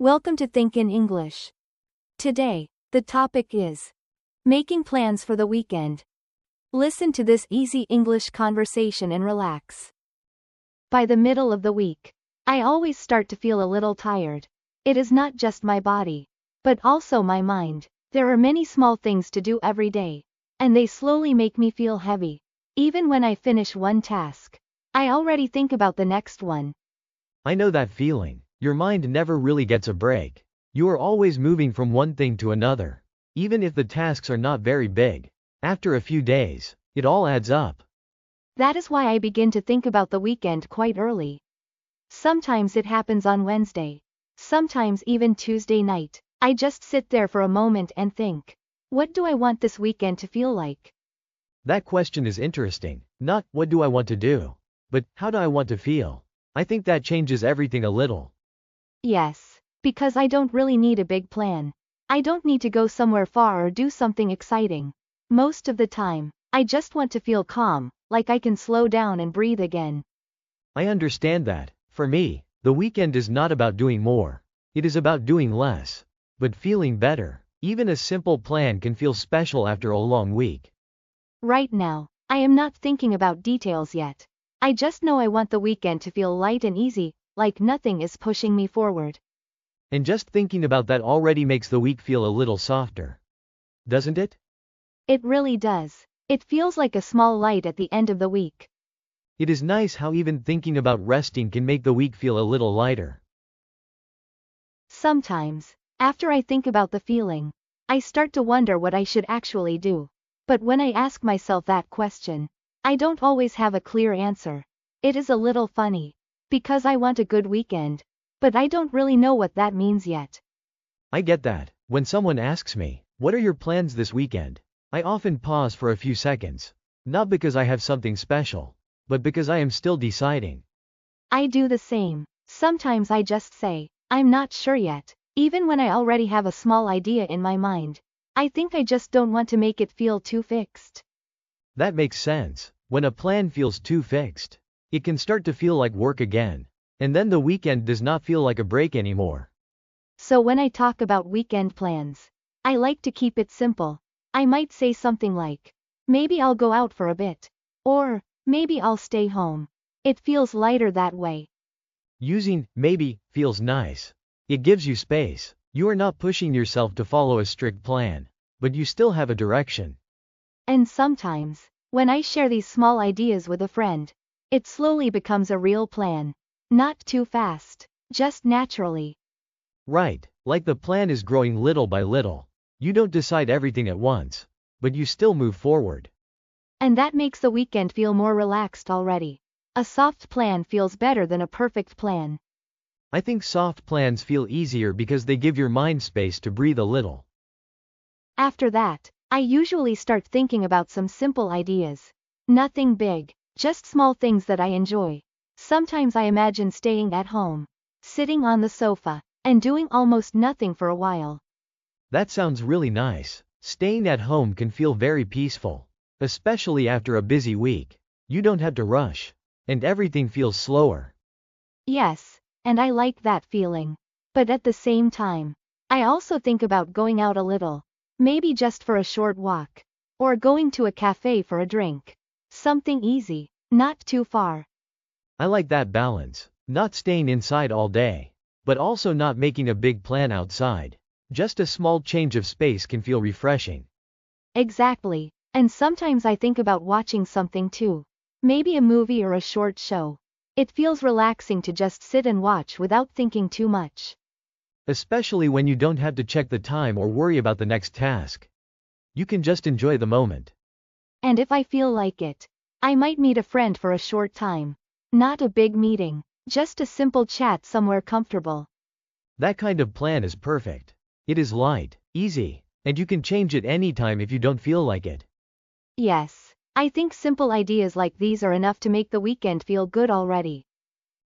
Welcome to Think in English. Today, the topic is making plans for the weekend. Listen to this easy English conversation and relax. By the middle of the week, I always start to feel a little tired. It is not just my body, but also my mind. There are many small things to do every day, and they slowly make me feel heavy. Even when I finish one task, I already think about the next one. I know that feeling. Your mind never really gets a break. You are always moving from one thing to another. Even if the tasks are not very big, after a few days, it all adds up. That is why I begin to think about the weekend quite early. Sometimes it happens on Wednesday. Sometimes even Tuesday night. I just sit there for a moment and think, what do I want this weekend to feel like? That question is interesting. Not, what do I want to do? But, how do I want to feel? I think that changes everything a little. Yes, because I don't really need a big plan. I don't need to go somewhere far or do something exciting. Most of the time, I just want to feel calm, like I can slow down and breathe again. I understand that. For me, the weekend is not about doing more. It is about doing less. But feeling better. Even a simple plan can feel special after a long week. Right now, I am not thinking about details yet. I just know I want the weekend to feel light and easy, like nothing is pushing me forward. And just thinking about that already makes the week feel a little softer. Doesn't it? It really does. It feels like a small light at the end of the week. It is nice how even thinking about resting can make the week feel a little lighter. Sometimes, after I think about the feeling, I start to wonder what I should actually do. But when I ask myself that question, I don't always have a clear answer. It is a little funny, because I want a good weekend, but I don't really know what that means yet. I get that. When someone asks me, what are your plans this weekend? I often pause for a few seconds. Not because I have something special, but because I am still deciding. I do the same. Sometimes I just say, I'm not sure yet, even when I already have a small idea in my mind. I think I just don't want to make it feel too fixed. That makes sense. When a plan feels too fixed, it can start to feel like work again. And then the weekend does not feel like a break anymore. So when I talk about weekend plans, I like to keep it simple. I might say something like, maybe I'll go out for a bit. Or, maybe I'll stay home. It feels lighter that way. Using maybe feels nice. It gives you space. You are not pushing yourself to follow a strict plan, but you still have a direction. And sometimes, when I share these small ideas with a friend, it slowly becomes a real plan. Not too fast, just naturally. Right, like the plan is growing little by little. You don't decide everything at once, but you still move forward. And that makes the weekend feel more relaxed already. A soft plan feels better than a perfect plan. I think soft plans feel easier because they give your mind space to breathe a little. After that, I usually start thinking about some simple ideas. Nothing big, just small things that I enjoy. Sometimes I imagine staying at home, sitting on the sofa, and doing almost nothing for a while. That sounds really nice. Staying at home can feel very peaceful, especially after a busy week. You don't have to rush, and everything feels slower. Yes, and I like that feeling. But at the same time, I also think about going out a little, maybe just for a short walk, or going to a cafe for a drink. Something easy, not too far. I like that balance, not staying inside all day, but also not making a big plan outside. Just a small change of space can feel refreshing. Exactly, and sometimes I think about watching something too. Maybe a movie or a short show. It feels relaxing to just sit and watch without thinking too much. Especially when you don't have to check the time or worry about the next task. You can just enjoy the moment. And if I feel like it, I might meet a friend for a short time. Not a big meeting, just a simple chat somewhere comfortable. That kind of plan is perfect. It is light, easy, and you can change it anytime if you don't feel like it. Yes, I think simple ideas like these are enough to make the weekend feel good already.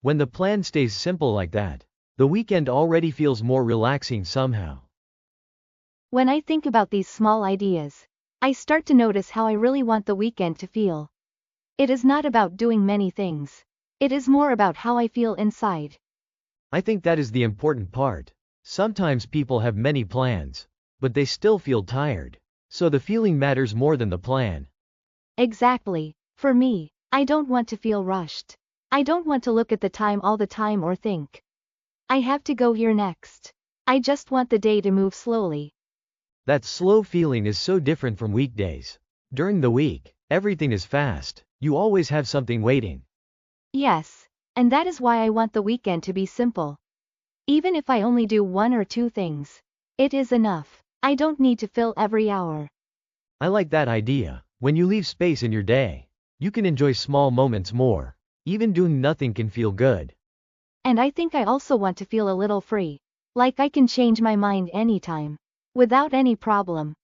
When the plan stays simple like that, the weekend already feels more relaxing somehow. When I think about these small ideas, I start to notice how I really want the weekend to feel. It is not about doing many things. It is more about how I feel inside. I think that is the important part. Sometimes people have many plans, but they still feel tired. So the feeling matters more than the plan. Exactly. For me, I don't want to feel rushed. I don't want to look at the time all the time or think, I have to go here next. I just want the day to move slowly. That slow feeling is so different from weekdays. During the week, everything is fast. You always have something waiting. Yes, and that is why I want the weekend to be simple. Even if I only do one or two things, it is enough. I don't need to fill every hour. I like that idea. When you leave space in your day, you can enjoy small moments more. Even doing nothing can feel good. And I think I also want to feel a little free. Like I can change my mind anytime. Without any problem.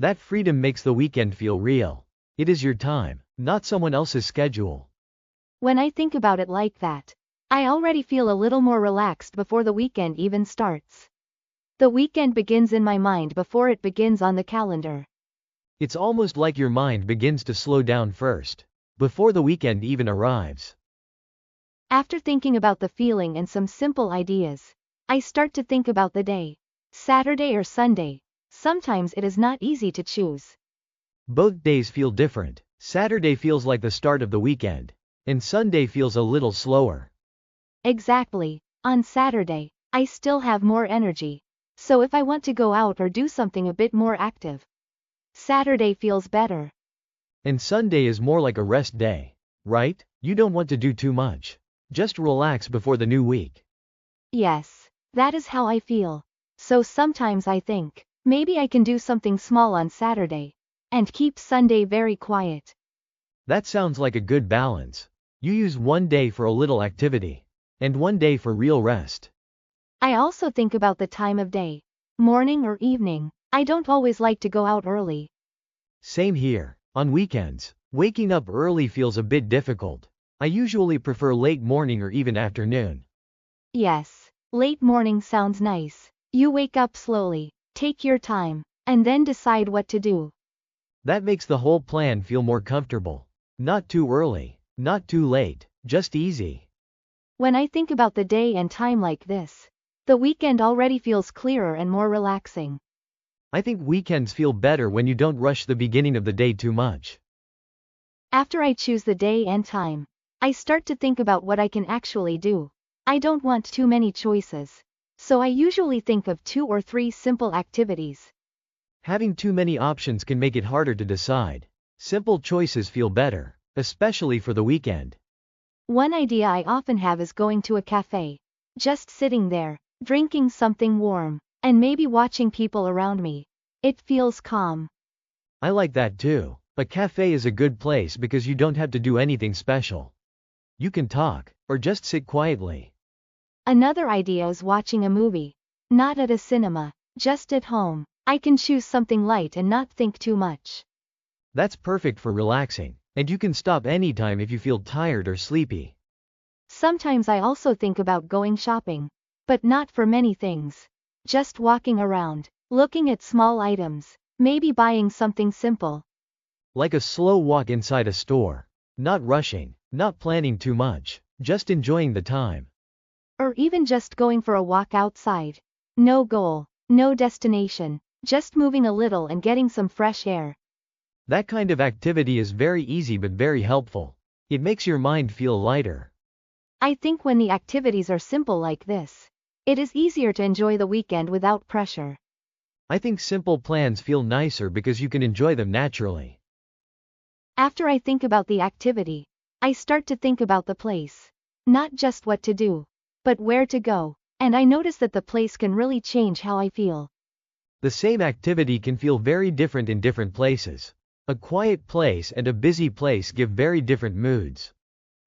That freedom makes the weekend feel real. It is your time, not someone else's schedule. When I think about it like that, I already feel a little more relaxed before the weekend even starts. The weekend begins in my mind before it begins on the calendar. It's almost like your mind begins to slow down first, before the weekend even arrives. After thinking about the feeling and some simple ideas, I start to think about the day. Saturday or Sunday. Sometimes it is not easy to choose. Both days feel different. Saturday feels like the start of the weekend, and Sunday feels a little slower. Exactly. On Saturday, I still have more energy. So if I want to go out or do something a bit more active, Saturday feels better. And Sunday is more like a rest day, right? You don't want to do too much. Just relax before the new week. Yes, that is how I feel. So sometimes I think, maybe I can do something small on Saturday, and keep Sunday very quiet. That sounds like a good balance. You use one day for a little activity, and one day for real rest. I also think about the time of day. Morning or evening. I don't always like to go out early. Same here. On weekends, waking up early feels a bit difficult. I usually prefer late morning or even afternoon. Yes, late morning sounds nice. You wake up slowly, take your time, and then decide what to do. That makes the whole plan feel more comfortable. Not too early, not too late, just easy. When I think about the day and time like this, the weekend already feels clearer and more relaxing. I think weekends feel better when you don't rush the beginning of the day too much. After I choose the day and time, I start to think about what I can actually do. I don't want too many choices. So I usually think of 2 or 3 simple activities. Having too many options can make it harder to decide. Simple choices feel better, especially for the weekend. One idea I often have is going to a cafe. Just sitting there, drinking something warm, and maybe watching people around me. It feels calm. I like that too. A cafe is a good place because you don't have to do anything special. You can talk, or just sit quietly. Another idea is watching a movie. Not at a cinema, just at home. I can choose something light and not think too much. That's perfect for relaxing, and you can stop anytime if you feel tired or sleepy. Sometimes I also think about going shopping. But not for many things. Just walking around, looking at small items, maybe buying something simple. Like a slow walk inside a store. Not rushing, not planning too much, just enjoying the time. Or even just going for a walk outside. No goal, no destination, just moving a little and getting some fresh air. That kind of activity is very easy but very helpful. It makes your mind feel lighter. I think when the activities are simple like this, it is easier to enjoy the weekend without pressure. I think simple plans feel nicer because you can enjoy them naturally. After I think about the activity, I start to think about the place. Not just what to do, but where to go, and I notice that the place can really change how I feel. The same activity can feel very different in different places. A quiet place and a busy place give very different moods.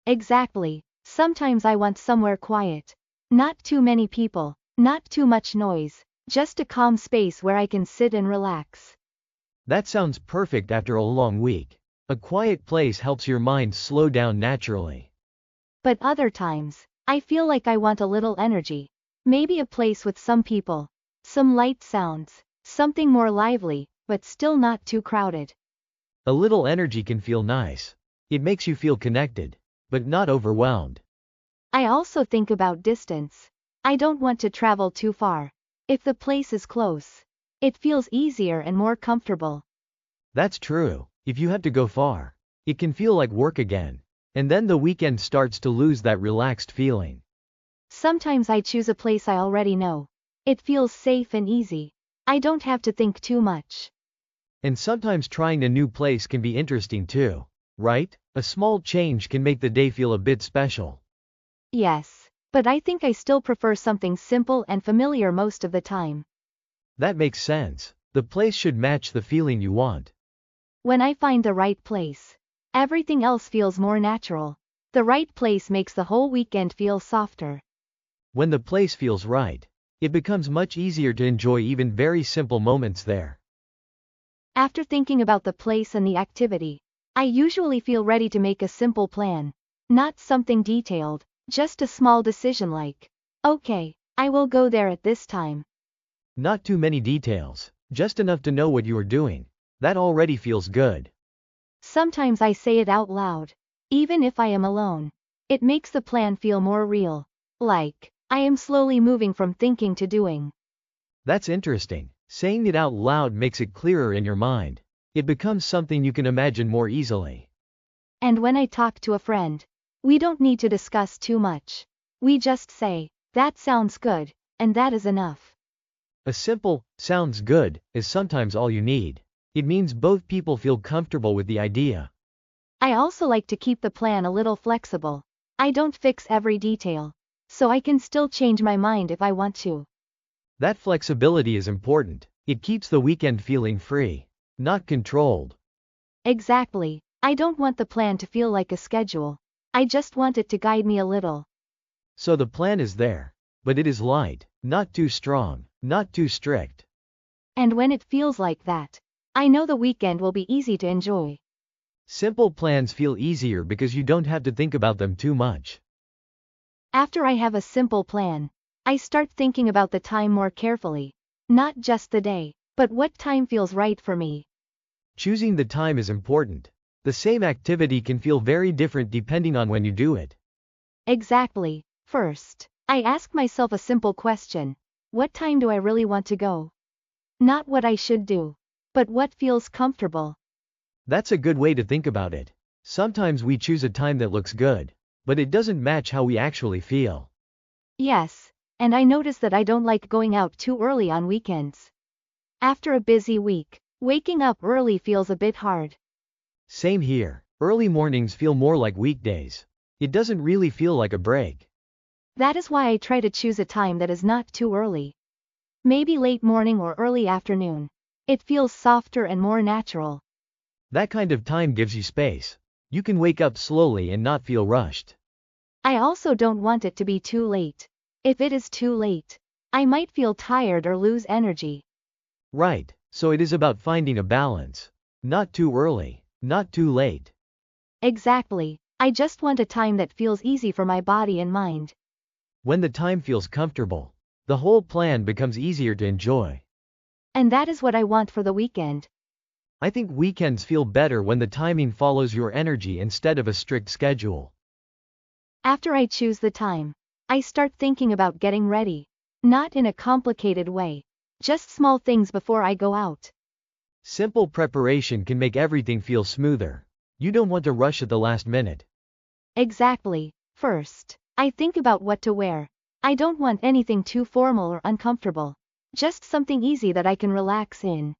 Exactly. Sometimes I want somewhere quiet. Not too many people, not too much noise, just a calm space where I can sit and relax. That sounds perfect after a long week. A quiet place helps your mind slow down naturally. But other times, I feel like I want a little energy. Maybe a place with some people, some light sounds, something more lively, but still not too crowded. A little energy can feel nice. It makes you feel connected, but not overwhelmed. I also think about distance. I don't want to travel too far. If the place is close, it feels easier and more comfortable. That's true. If you have to go far, it can feel like work again. And then the weekend starts to lose that relaxed feeling. Sometimes I choose a place I already know. It feels safe and easy. I don't have to think too much. And sometimes trying a new place can be interesting too, right? A small change can make the day feel a bit special. Yes, but I think I still prefer something simple and familiar most of the time. That makes sense. The place should match the feeling you want. When I find the right place, everything else feels more natural. The right place makes the whole weekend feel softer. When the place feels right, it becomes much easier to enjoy even very simple moments there. After thinking about the place and the activity, I usually feel ready to make a simple plan. Not something detailed, just a small decision like, okay, I will go there at this time. Not too many details, just enough to know what you are doing. That already feels good. Sometimes I say it out loud, even if I am alone. It makes the plan feel more real. Like, I am slowly moving from thinking to doing. That's interesting. Saying it out loud makes it clearer in your mind. It becomes something you can imagine more easily. And when I talk to a friend, we don't need to discuss too much. We just say, that sounds good, and that is enough. A simple, sounds good, is sometimes all you need. It means both people feel comfortable with the idea. I also like to keep the plan a little flexible. I don't fix every detail, so I can still change my mind if I want to. That flexibility is important. It keeps the weekend feeling free, not controlled. Exactly. I don't want the plan to feel like a schedule. I just want it to guide me a little. So the plan is there, but it is light, not too strong, not too strict. And when it feels like that, I know the weekend will be easy to enjoy. Simple plans feel easier because you don't have to think about them too much. After I have a simple plan, I start thinking about the time more carefully. Not just the day, but what time feels right for me. Choosing the time is important. The same activity can feel very different depending on when you do it. Exactly. First, I ask myself a simple question. What time do I really want to go? Not what I should do, but what feels comfortable. That's a good way to think about it. Sometimes we choose a time that looks good, but it doesn't match how we actually feel. Yes, and I notice that I don't like going out too early on weekends. After a busy week, waking up early feels a bit hard. Same here. Early mornings feel more like weekdays. It doesn't really feel like a break. That is why I try to choose a time that is not too early. Maybe late morning or early afternoon. It feels softer and more natural. That kind of time gives you space. You can wake up slowly and not feel rushed. I also don't want it to be too late. If it is too late, I might feel tired or lose energy. Right, so it is about finding a balance. Not too early, not too late. Exactly. I just want a time that feels easy for my body and mind. When the time feels comfortable, the whole plan becomes easier to enjoy. And that is what I want for the weekend. I think weekends feel better when the timing follows your energy instead of a strict schedule. After I choose the time, I start thinking about getting ready. Not in a complicated way. Just small things before I go out. Simple preparation can make everything feel smoother. You don't want to rush at the last minute. Exactly. First, I think about what to wear. I don't want anything too formal or uncomfortable. Just something easy that I can relax in.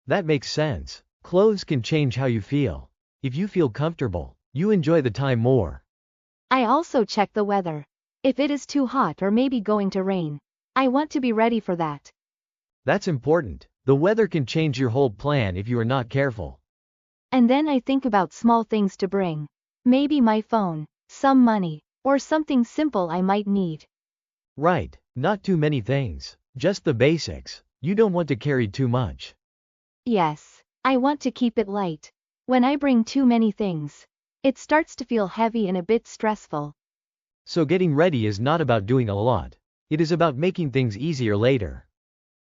That makes sense. Clothes can change how you feel. If you feel comfortable, you enjoy the time more. I also check the weather. If it is too hot or maybe going to rain, I want to be ready for that. That's important. The weather can change your whole plan if you are not careful. And then I think about small things to bring. Maybe my phone, some money, or something simple I might need. Right, not too many things. Just the basics. You don't want to carry too much. Yes, I want to keep it light. When I bring too many things, it starts to feel heavy and a bit stressful. So getting ready is not about doing a lot. It is about making things easier later.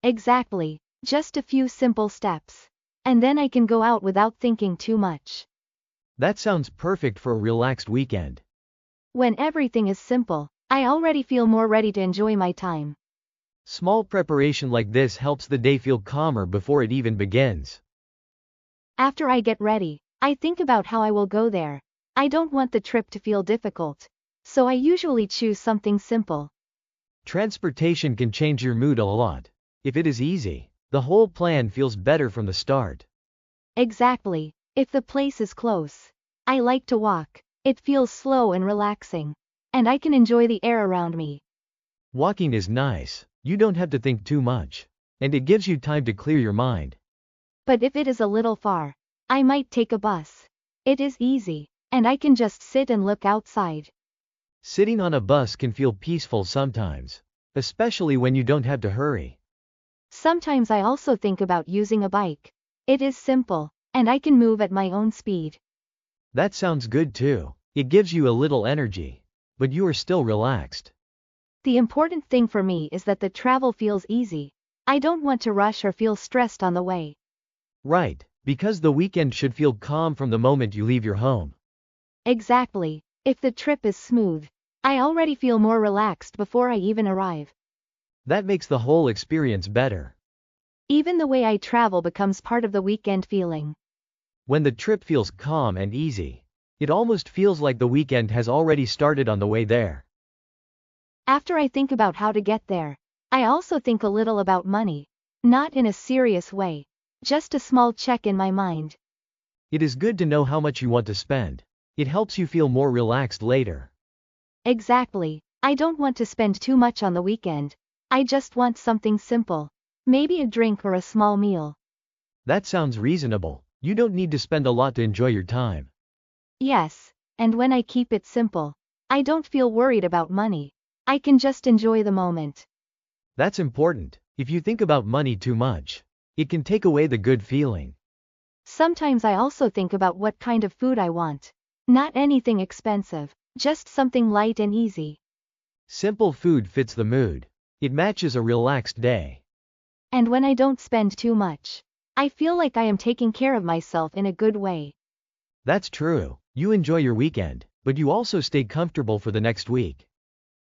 Exactly, just a few simple steps. And then I can go out without thinking too much. That sounds perfect for a relaxed weekend. When everything is simple, I already feel more ready to enjoy my time. Small preparation like this helps the day feel calmer before it even begins. After I get ready, I think about how I will go there. I don't want the trip to feel difficult, so I usually choose something simple. Transportation can change your mood a lot. If it is easy, the whole plan feels better from the start. Exactly. If the place is close, I like to walk. It feels slow and relaxing, and I can enjoy the air around me. Walking is nice. You don't have to think too much, and it gives you time to clear your mind. But if it is a little far, I might take a bus. It is easy, and I can just sit and look outside. Sitting on a bus can feel peaceful sometimes, especially when you don't have to hurry. Sometimes I also think about using a bike. It is simple, and I can move at my own speed. That sounds good too. It gives you a little energy, but you are still relaxed. The important thing for me is that the travel feels easy. I don't want to rush or feel stressed on the way. Right, because the weekend should feel calm from the moment you leave your home. Exactly. If the trip is smooth, I already feel more relaxed before I even arrive. That makes the whole experience better. Even the way I travel becomes part of the weekend feeling. When the trip feels calm and easy, it almost feels like the weekend has already started on the way there. After I think about how to get there, I also think a little about money. Not in a serious way, just a small check in my mind. It is good to know how much you want to spend. It helps you feel more relaxed later. Exactly. I don't want to spend too much on the weekend. I just want something simple. Maybe a drink or a small meal. That sounds reasonable. You don't need to spend a lot to enjoy your time. Yes, and when I keep it simple, I don't feel worried about money. I can just enjoy the moment. That's important. If you think about money too much, it can take away the good feeling. Sometimes I also think about what kind of food I want. Not anything expensive, just something light and easy. Simple food fits the mood. It matches a relaxed day. And when I don't spend too much, I feel like I am taking care of myself in a good way. That's true. You enjoy your weekend, but you also stay comfortable for the next week.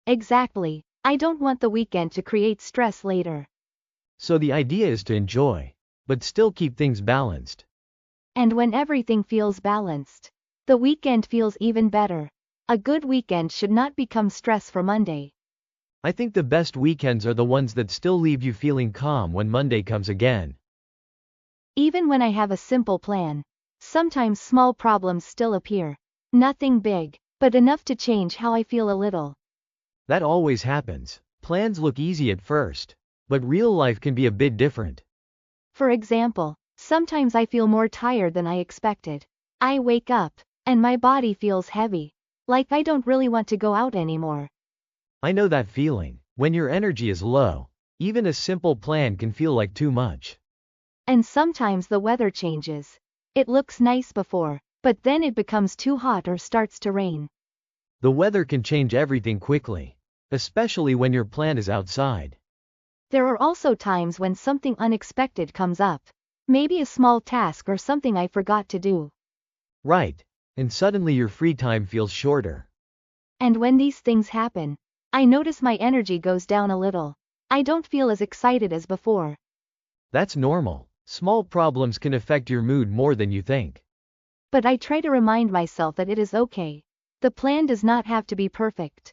Exactly. I don't want the weekend to create stress later. So the idea is to enjoy, but still keep things balanced. And when everything feels balanced, the weekend feels even better. A good weekend should not become stress for Monday. I think the best weekends are the ones that still leave you feeling calm when Monday comes again. Even when I have a simple plan, sometimes small problems still appear. Nothing big, but enough to change how I feel a little. That always happens. Plans look easy at first, but real life can be a bit different. For example, sometimes I feel more tired than I expected. I wake up, and my body feels heavy. Like I don't really want to go out anymore. I know that feeling. When your energy is low, even a simple plan can feel like too much. And sometimes the weather changes. It looks nice before, but then it becomes too hot or starts to rain. The weather can change everything quickly, especially when your plan is outside. There are also times when something unexpected comes up. Maybe a small task or something I forgot to do. Right, and suddenly your free time feels shorter. And when these things happen, I notice my energy goes down a little. I don't feel as excited as before. That's normal. Small problems can affect your mood more than you think. But I try to remind myself that it is okay. The plan does not have to be perfect.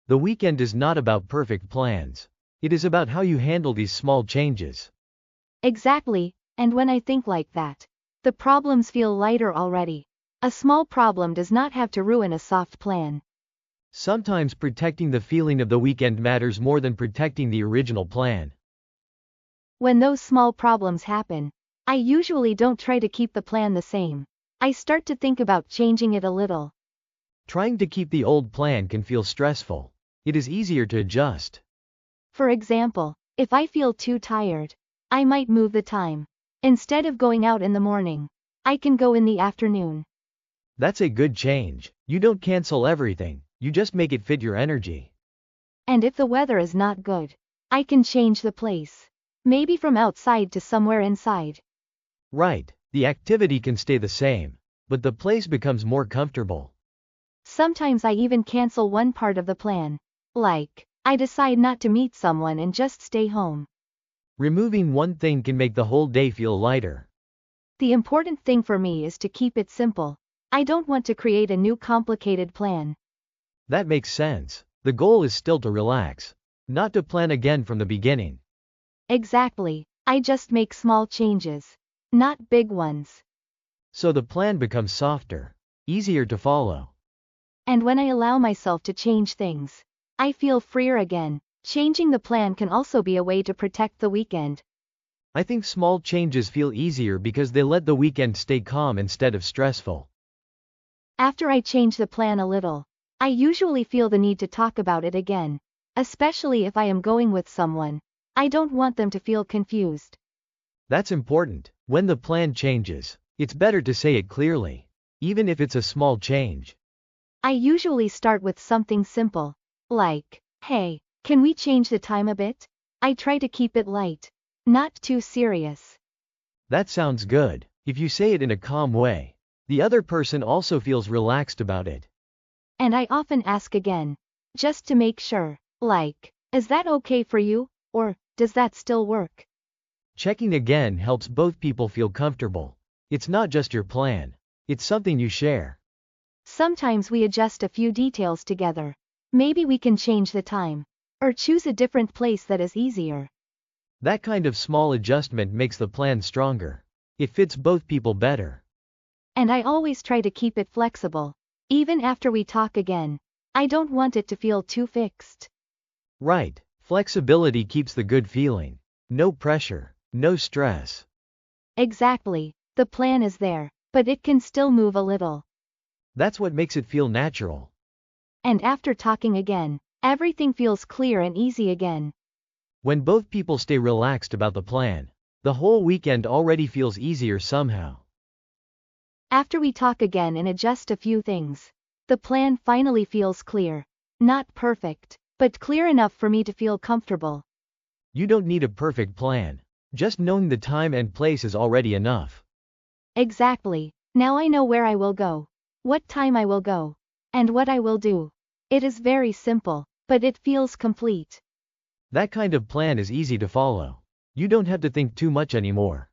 The weekend is not about perfect plans. It is about how you handle these small changes. Exactly, and when I think like that, the problems feel lighter already. A small problem does not have to ruin a soft plan. Sometimes protecting the feeling of the weekend matters more than protecting the original plan. When those small problems happen, I usually don't try to keep the plan the same. I start to think about changing it a little. Trying to keep the old plan can feel stressful. It is easier to adjust. For example, if I feel too tired, I might move the time. Instead of going out in the morning, I can go in the afternoon. That's a good change. You don't cancel everything, you just make it fit your energy. And if the weather is not good, I can change the place. Maybe from outside to somewhere inside. Right, the activity can stay the same, but the place becomes more comfortable. Sometimes I even cancel one part of the plan. Like, I decide not to meet someone and just stay home. Removing one thing can make the whole day feel lighter. The important thing for me is to keep it simple. I don't want to create a new complicated plan. That makes sense. The goal is still to relax, not to plan again from the beginning. Exactly. I just make small changes, not big ones. So the plan becomes softer, easier to follow. And when I allow myself to change things, I feel freer again. Changing the plan can also be a way to protect the weekend. I think small changes feel easier because they let the weekend stay calm instead of stressful. After I change the plan a little, I usually feel the need to talk about it again, especially if I am going with someone. I don't want them to feel confused. That's important. When the plan changes, it's better to say it clearly, even if it's a small change. I usually start with something simple, like, "Hey, can we change the time a bit?" I try to keep it light, not too serious. That sounds good. If you say it in a calm way, the other person also feels relaxed about it. And I often ask again, just to make sure, like, "Is that okay for you?" Or, "Does that still work?" Checking again helps both people feel comfortable. It's not just your plan, it's something you share. Sometimes we adjust a few details together. Maybe we can change the time, or choose a different place that is easier. That kind of small adjustment makes the plan stronger. It fits both people better. And I always try to keep it flexible. Even after we talk again, I don't want it to feel too fixed. Right, flexibility keeps the good feeling. No pressure, no stress. Exactly, the plan is there, but it can still move a little. That's what makes it feel natural. And after talking again, everything feels clear and easy again. When both people stay relaxed about the plan, the whole weekend already feels easier somehow. After we talk again and adjust a few things, the plan finally feels clear. Not perfect, but clear enough for me to feel comfortable. You don't need a perfect plan. Just knowing the time and place is already enough. Exactly. Now I know where I will go, what time I will go, and what I will do. It is very simple, but it feels complete. That kind of plan is easy to follow. You don't have to think too much anymore.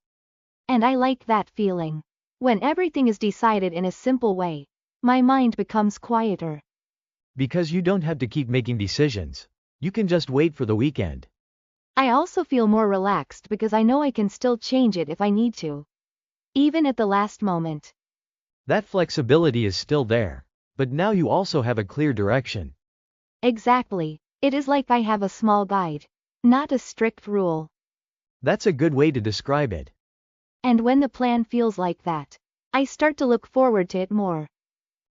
And I like that feeling. When everything is decided in a simple way, my mind becomes quieter. Because you don't have to keep making decisions. You can just wait for the weekend. I also feel more relaxed because I know I can still change it if I need to. Even at the last moment. That flexibility is still there. But now you also have a clear direction. Exactly. It is like I have a small guide, not a strict rule. That's a good way to describe it. And when the plan feels like that, I start to look forward to it more.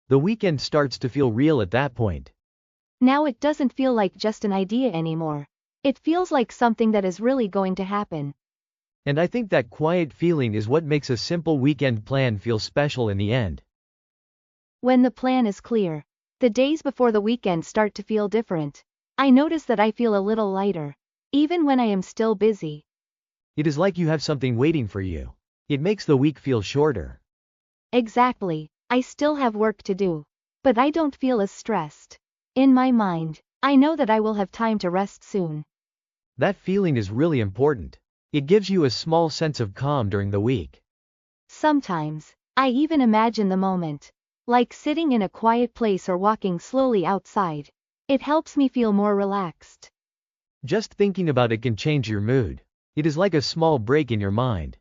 The weekend starts to feel real at that point. Now it doesn't feel like just an idea anymore. It feels like something that is really going to happen. And I think that quiet feeling is what makes a simple weekend plan feel special in the end. When the plan is clear, the days before the weekend start to feel different. I notice that I feel a little lighter, even when I am still busy. It is like you have something waiting for you. It makes the week feel shorter. Exactly. I still have work to do, but I don't feel as stressed. In my mind, I know that I will have time to rest soon. That feeling is really important. It gives you a small sense of calm during the week. Sometimes, I even imagine the moment, like sitting in a quiet place or walking slowly outside. It helps me feel more relaxed. Just thinking about it can change your mood. It is like a small break in your mind.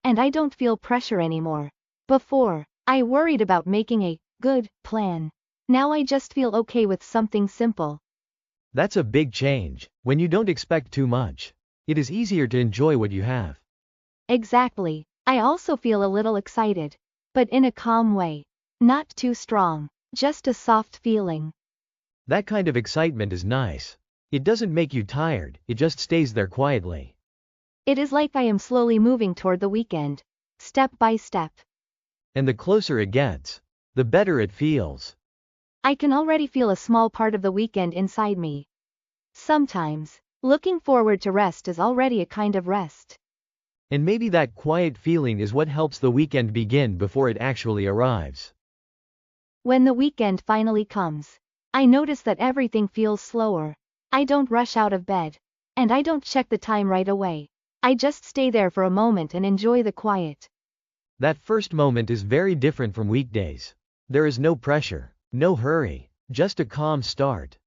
And I don't feel pressure anymore. Before, I worried about making a good plan. Now I just feel okay with something simple. That's a big change. When you don't expect too much, it is easier to enjoy what you have. Exactly. I also feel a little excited, but in a calm way. Not too strong, just a soft feeling. That kind of excitement is nice. It doesn't make you tired, it just stays there quietly. It is like I am slowly moving toward the weekend, step by step. And the closer it gets, the better it feels. I can already feel a small part of the weekend inside me. Sometimes, looking forward to rest is already a kind of rest. And maybe that quiet feeling is what helps the weekend begin before it actually arrives. When the weekend finally comes, I notice that everything feels slower. I don't rush out of bed. And I don't check the time right away. I just stay there for a moment and enjoy the quiet. That first moment is very different from weekdays. There is no pressure, no hurry, just a calm start.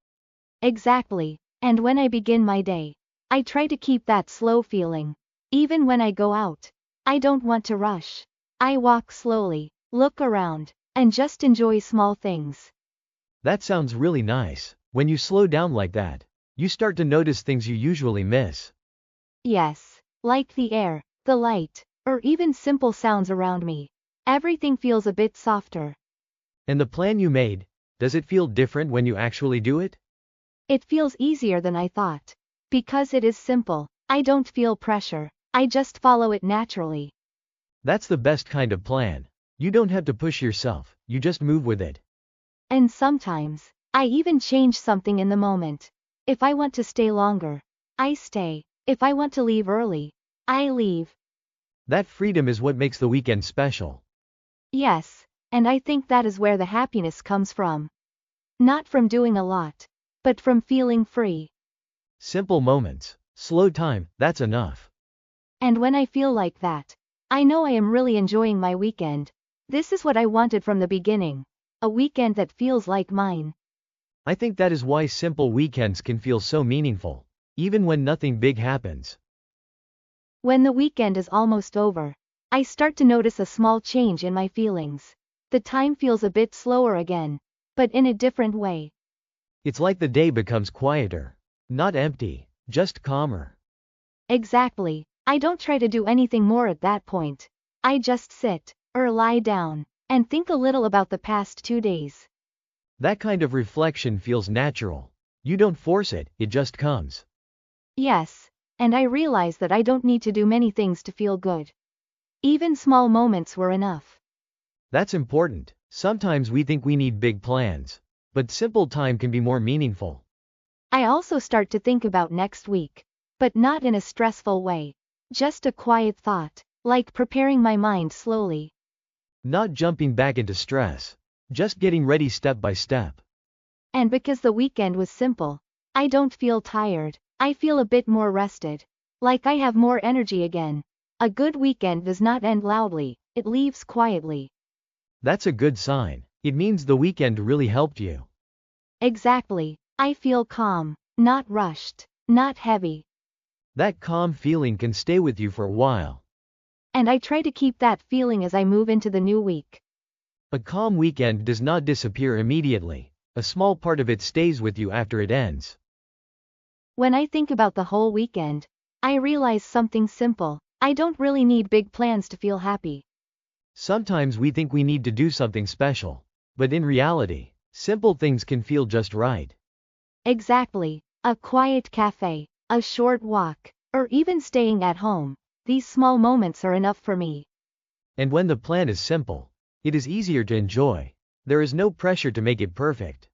Exactly. And when I begin my day, I try to keep that slow feeling. Even when I go out, I don't want to rush. I walk slowly, look around, and just enjoy small things. That sounds really nice. When you slow down like that, you start to notice things you usually miss. Yes, like the air, the light, or even simple sounds around me. Everything feels a bit softer. And the plan you made, does it feel different when you actually do it? It feels easier than I thought. Because it is simple, I don't feel pressure. I just follow it naturally. That's the best kind of plan. You don't have to push yourself, you just move with it. And sometimes, I even change something in the moment. If I want to stay longer, I stay. If I want to leave early, I leave. That freedom is what makes the weekend special. Yes, and I think that is where the happiness comes from. Not from doing a lot, but from feeling free. Simple moments, slow time, that's enough. And when I feel like that, I know I am really enjoying my weekend. This is what I wanted from the beginning. A weekend that feels like mine. I think that is why simple weekends can feel so meaningful, even when nothing big happens. When the weekend is almost over, I start to notice a small change in my feelings. The time feels a bit slower again, but in a different way. It's like the day becomes quieter. Not empty, just calmer. Exactly. I don't try to do anything more at that point. I just sit, or lie down, and think a little about the past 2 days. That kind of reflection feels natural. You don't force it, it just comes. Yes, and I realize that I don't need to do many things to feel good. Even small moments were enough. That's important. Sometimes we think we need big plans, but simple time can be more meaningful. I also start to think about next week, but not in a stressful way. Just a quiet thought, like preparing my mind slowly. Not jumping back into stress, just getting ready step by step. And because the weekend was simple, I don't feel tired. I feel a bit more rested. Like I have more energy again. A good weekend does not end loudly, it leaves quietly. That's a good sign. It means the weekend really helped you. Exactly. I feel calm, not rushed, not heavy. That calm feeling can stay with you for a while. And I try to keep that feeling as I move into the new week. A calm weekend does not disappear immediately. A small part of it stays with you after it ends. When I think about the whole weekend, I realize something simple. I don't really need big plans to feel happy. Sometimes we think we need to do something special. But in reality, simple things can feel just right. Exactly. A quiet cafe, a short walk, or even staying at home. These small moments are enough for me. And when the plan is simple, it is easier to enjoy. There is no pressure to make it perfect.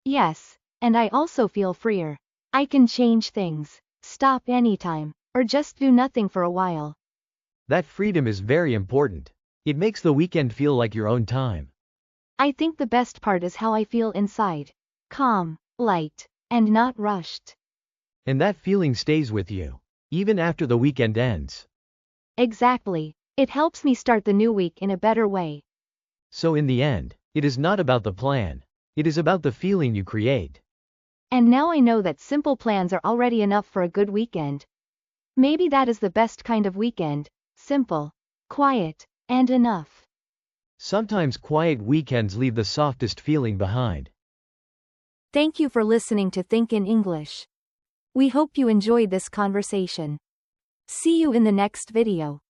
Yes, and I also feel freer. I can change things, stop anytime, or just do nothing for a while. That freedom is very important. It makes the weekend feel like your own time. I think the best part is how I feel inside. Calm, light, and not rushed. And that feeling stays with you, even after the weekend ends. Exactly. It helps me start the new week in a better way. So in the end, it is not about the plan. It is about the feeling you create. And now I know that simple plans are already enough for a good weekend. Maybe that is the best kind of weekend. Simple, quiet, and enough. Sometimes quiet weekends leave the softest feeling behind. Thank you for listening to Think in English. We hope you enjoyed this conversation. See you in the next video.